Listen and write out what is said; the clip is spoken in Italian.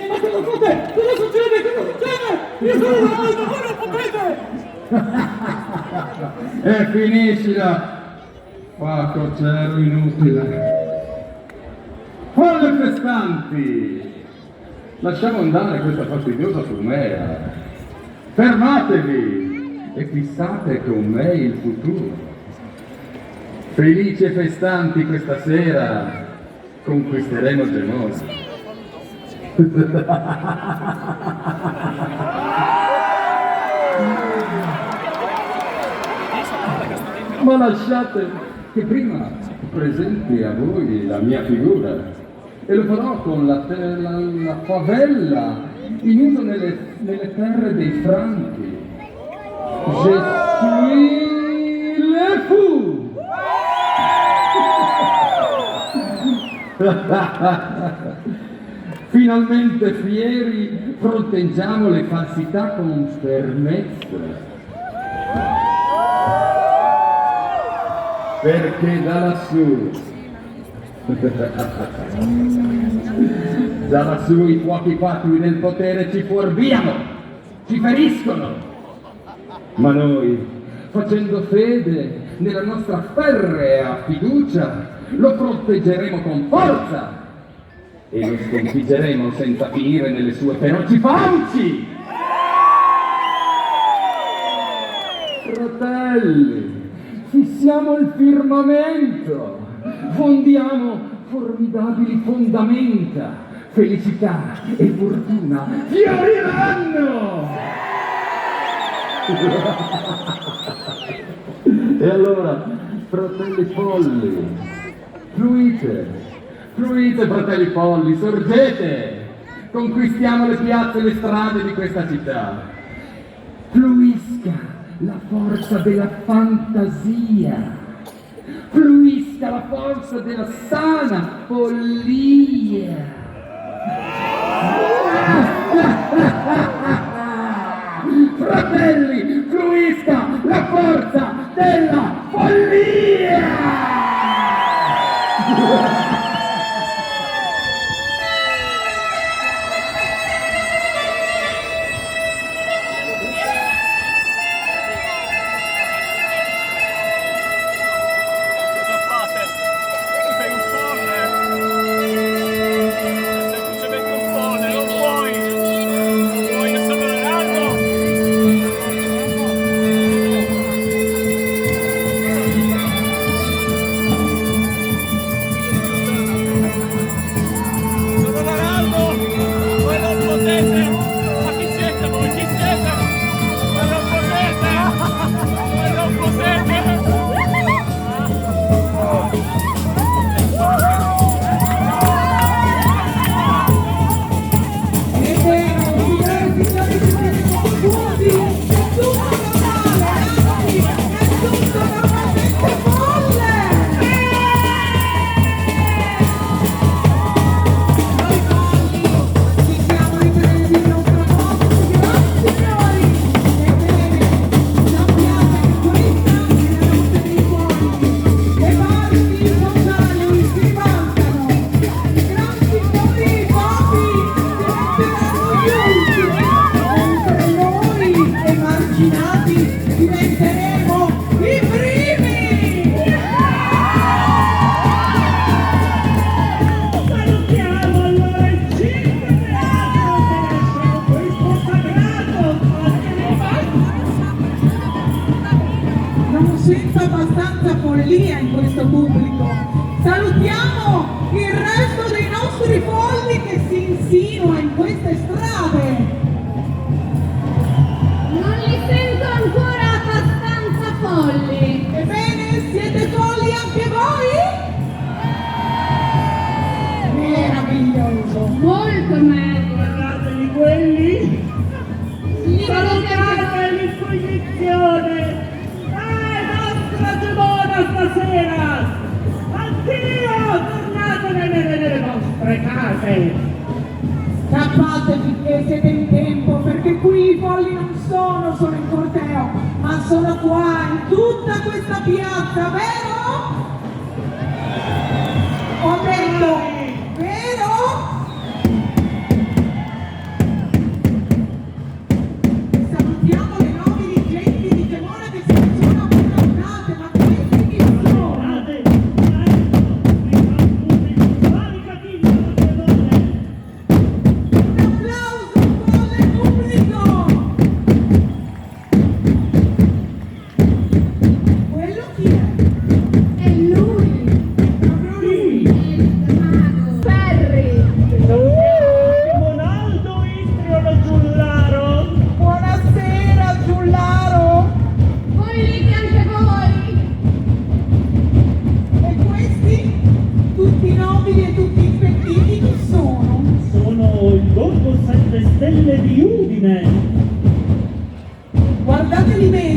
Ma cosa fate? Cosa succede? Cosa succede? Io sono Ronaldo, voi non potete! Finiscila! Qua coccero inutile. Folle festanti! Lasciamo andare questa fastidiosa fumea. Fermatevi e fissate con me il futuro. Felici e festanti questa sera conquisteremo Genoa. Ma lasciate che prima presenti a voi la mia figura e lo farò con la favella in uso nelle terre dei Franchi. Je suis le fou! Finalmente fieri fronteggiamo le falsità con fermezza. Perché da lassù i fuochi patui del potere ci fuorviano, ci feriscono. Ma noi, facendo fede nella nostra ferrea fiducia, lo fronteggeremo con forza e lo sconfiggeremo senza finire nelle sue feroci fauci. Fratelli, fissiamo il firmamento, fondiamo formidabili fondamenta, felicità e fortuna fioriranno! E allora, fratelli folli, fluite, fluite fratelli folli, sorgete, conquistiamo le piazze e le strade di questa città, fluisca la forza della fantasia, fluisca la forza della sana follia. Fratelli, fluisca la forza della follia! Senza abbastanza follia in questo pubblico. Salutiamo il resto dei nostri folli che si insinua in queste strade. Non li sento ancora abbastanza folli. Ebbene, siete folli anche voi? Meraviglioso. Molto meglio. Guardate di quelli! Salutate l'incognizione! Stasera! Addio! Tornate nelle vostre case! Scappate finché siete in tempo, perché qui i folli non sono solo in corteo, ma sono qua, in tutta questa piazza, vero? Ho detto, vero? le stelle di Udine. Guardateli bene.